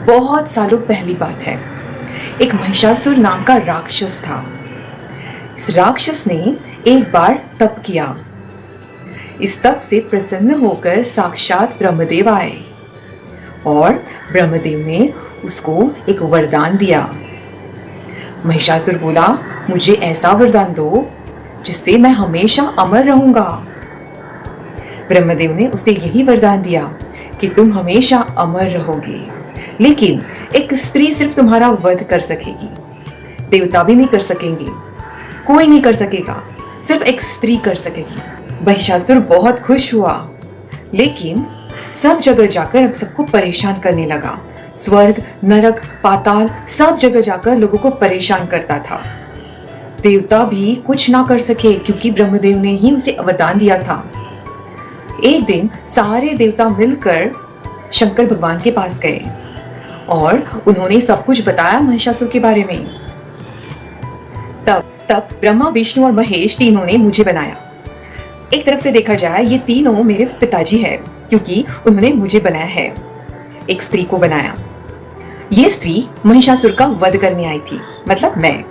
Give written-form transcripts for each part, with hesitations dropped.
बहुत सालों पहली बात है। एक महिषासुर नाम का राक्षस था। इस राक्षस ने एक बार तप किया। इस तप से प्रसन्न होकर साक्षात ब्रह्मदेव आए और ब्रह्मदेव ने उसको एक वरदान दिया। महिषासुर बोला, मुझे ऐसा वरदान दो जिससे मैं हमेशा अमर रहूंगा। ब्रह्मदेव ने उसे यही वरदान दिया कि तुम हमेशा अमर रहोगे, लेकिन एक स्त्री सिर्फ तुम्हारा वध कर सकेगी। देवता भी नहीं कर सकेंगे, कोई नहीं कर सकेगा, सिर्फ एक स्त्री कर सकेगी। महिषासुर बहुत खुश हुआ, लेकिन सब जगह जाकर अब सबको परेशान करने लगा। स्वर्ग, नरक, पाताल सब जगह जाकर लोगों को परेशान करता था। देवता भी कुछ ना कर सके क्योंकि ब्रह्मदेव ने ही उसे वरदान दिया था। एक दिन सारे देवता मिलकर शंकर भगवान के पास गए और उन्होंने सब कुछ बताया महिषासुर के बारे में। तब ब्रह्मा, विष्णु और महेश तीनों ने मुझे बनाया। एक तरफ से देखा जाए ये तीनों मेरे पिताजी हैं क्योंकि उन्होंने मुझे बनाया है। एक स्त्री को बनाया। ये स्त्री महिषासुर का वध करने आई थी, मतलब मैं।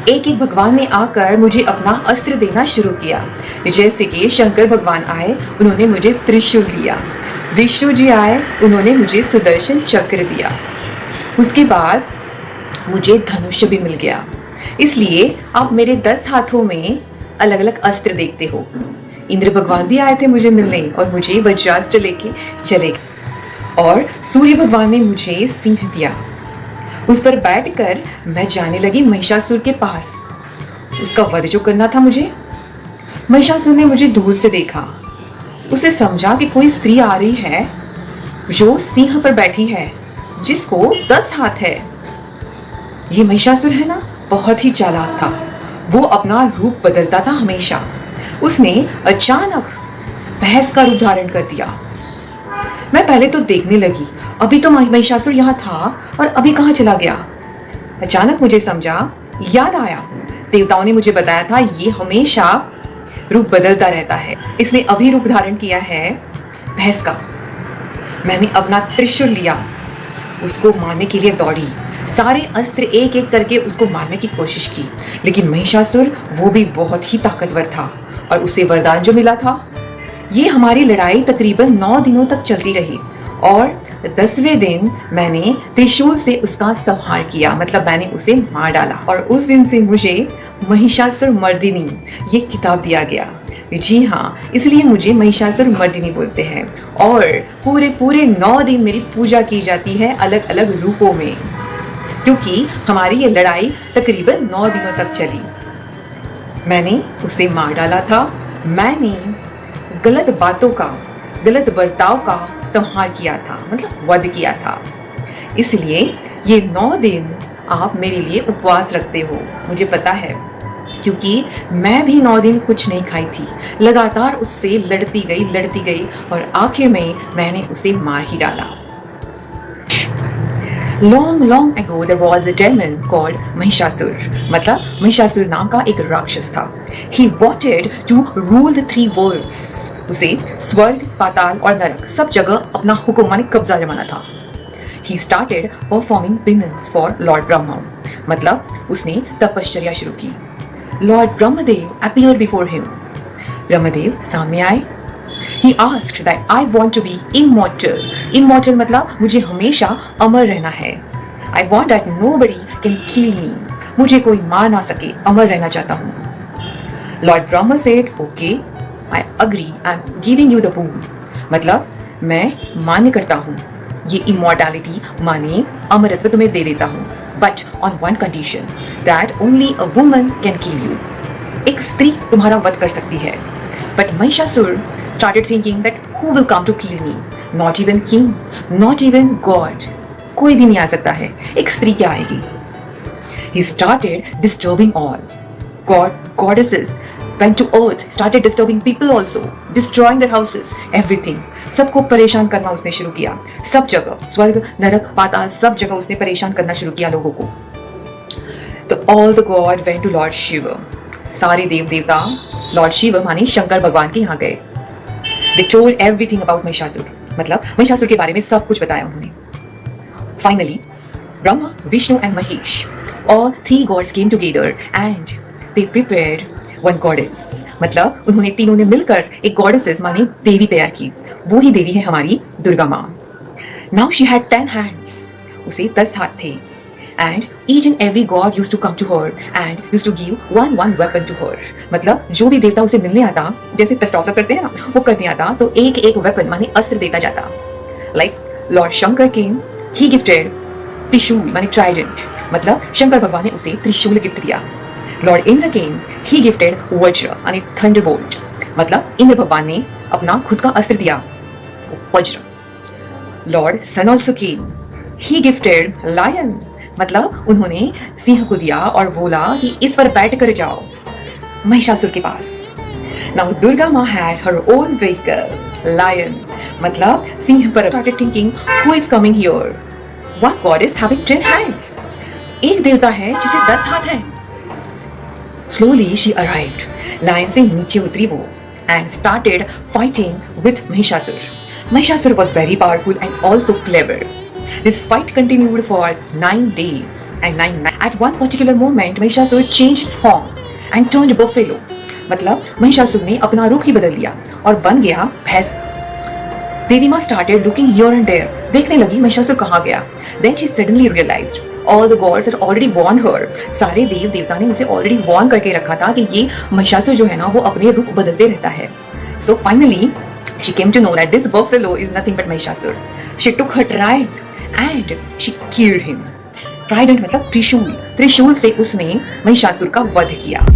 एक एक भगवान ने आकर मुझे अपना अस्त्र देना शुरू किया। जैसे कि शंकर भगवान आए, उन्होंने मुझे त्रिशूल दिया। विष्णु जी आए, उन्होंने मुझे सुदर्शन चक्र दिया। उसके बाद मुझे धनुष भी मिल गया। इसलिए आप मेरे 10 हाथों में अलग अलग अस्त्र देखते हो। इंद्र भगवान भी आए थे मुझे मिलने और मुझे वज्रास्त्र लेके चले गए। और सूर्य भगवान ने मुझे सिंह दिया। उस पर बैठकर मैं जाने लगी महिषासुर के पास। उसका वध जो करना था मुझे। महिषासुर ने मुझे दूर से देखा। उसे समझा कि कोई स्त्री आ रही है जो सिंह पर बैठी है, जिसको 10 हाथ है। ये महिषासुर है ना, बहुत ही चालाक था। वो अपना रूप बदलता था हमेशा। उसने अचानक भैंस का रूप धारण कर दिया। मैं पहले तो देखने लगी, अभी तो महिषासुर यहाँ था और अभी कहाँ चला गया। अचानक मुझे समझा, याद आया, देवताओं ने मुझे बताया था ये हमेशा रूप बदलता रहता है। इसने अभी रूप धारण किया है भैंस का। मैंने अपना त्रिशूल लिया, उसको मारने के लिए दौड़ी। सारे अस्त्र एक एक करके उसको मारने की कोशिश की, लेकिन महिषासुर वो भी बहुत ही ताकतवर था और उसे वरदान जो मिला था। ये हमारी लड़ाई तकरीबन 9 दिनों तक चलती रही और 10वें दिन मैंने त्रिशूल से उसका संहार किया, मतलब मैंने उसे मार डाला। और उस दिन से मुझे महिषासुर मर्दिनी ये किताब दिया गया। जी हाँ, इसलिए मुझे महिषासुर मर्दिनी बोलते हैं। और पूरे 9 दिन मेरी पूजा की जाती है अलग अलग रूपों में, क्योंकि हमारी ये लड़ाई तकरीबन 9 दिनों तक चली। मैंने उसे मार डाला था। मैंने गलत बातों का, गलत बर्ताव का संहार किया था, मतलब वध किया था। इसलिए ये 9 दिन आप मेरे लिए उपवास रखते हो, मुझे पता है, क्योंकि मैं भी 9 दिन कुछ नहीं खाई थी। लगातार उससे लड़ती गई और आखिर में मैंने उसे मार ही डाला। Long ago there was a demon called Mahishasur, मतलब महिषासुर नाम का एक राक्षस था। He wanted to rule the 3 worlds. उसे स्वर्ग, पाताल और नरक सब जगह अपना हुक्म माने कब्जा जमाना था। He started performing penance for Lord Brahma, मतलब उसने तपश्चर्या शुरू की। Lord Brahmadev appeared before him. Brahmadev सामने आए। He asked that I want to be immortal. Immortal मतलब मुझे हमेशा अमर रहना है। I want that nobody can kill me. मुझे कोई मार ना सके, अमर रहना चाहता हूँ। Lord Brahma said, okay, I agree. I'm giving you the boon. मतलब मैं मान्य करता हूँ, ये immortality माने अमरत्व तुम्हें दे देता हूँ, but on one condition, that only a woman can kill you. एक स्त्री तुम्हारा वध कर सकती है। But Mahishasur started thinking that who will come to kill me? Not even king, not even God. कोई भी नहीं आ सकता है, एक स्त्री क्या आएगी? He started disturbing all. Goddesses went to earth, started disturbing people also, destroying their houses, everything. सबको परेशान करना उसने शुरू किया। सब जगह, स्वर्ग, नरक, पाताल, सब जगह उसने परेशान करना शुरू किया लोगों को। तो all the god went to Lord Shiva. सारे देव देवता लॉर्ड शिव माने शंकर भगवान के यहाँ गए। They told everything about Mahishasura, मतलब महिषासुर के बारे में सब कुछ बताया उन्होंने। Finally, Brahma, Vishnu and Mahesh, all three gods came together and they prepared one goddess. मतलब उन्होंने तीनों ने मिलकर एक goddesses माने देवी तैयार की. वो ही देवी है हमारी दुर्गा माँ. Now she had 10 hands. उसे 10 हाथ थे. And each and every god used to come to her and used to give one weapon to her. मतलब जो भी देवता उसे मिलने आता, जैसे टेस्ट ऑफर करते हैं ना, वो करने आता तो एक एक वेपन माने अस्त्र देता जाता. Like Lord Shankar came, he gifted त्रिशूल माने ट्राइडेंट. मतलब शंकर भगवान ने उसे त्रिशूल गिफ्ट दिया. लॉर्ड इंद्र केम, ही गिफ्टेड वज्र माने थंडरबोल्ट. मतलब इंद्र भगवान ने अपना खुद का अस्त्र दिया, वज्र. लॉर्ड सन ऑल्सो केम, ही गिफ्टेड लायन. मतलब उन्होंने सिंह को दिया और बोला कि इस पर बैठ कर जाओ महिषासुर के पास. नाउ दुर्गा माँ had her own vehicle lion. मतलब सिंह पर started thinking who is coming here. One goddess having 10 hands. एक देवता है जिसे 10 हाथ हैं. Slowly she arrived. Lion से नीचे उतरी वो and started fighting with Mahishasur. Mahishasur was very powerful and also clever. This fight continued for 9 days and 9 nights. At one particular moment, Mahishasur changed his form and turned buffalo. मतलब महिषासुर ने अपना रूप ही बदल दिया और बन गया भैंस. देवी माँ started looking here and there. देखने लगी महिषासुर कहाँ गया. Then she suddenly realized all the gods had already warned her. सारे देव देवता ने उसे already warn करके रखा था कि ये महिषासुर जो है ना वो अपने रूप बदलते रहता है. So finally she came to know that this buffalo is nothing but Mahishasur. She took her trident and she killed him. Trident मतलब त्रिशूल. त्रिशूल से उसने महिषासुर का वध किया.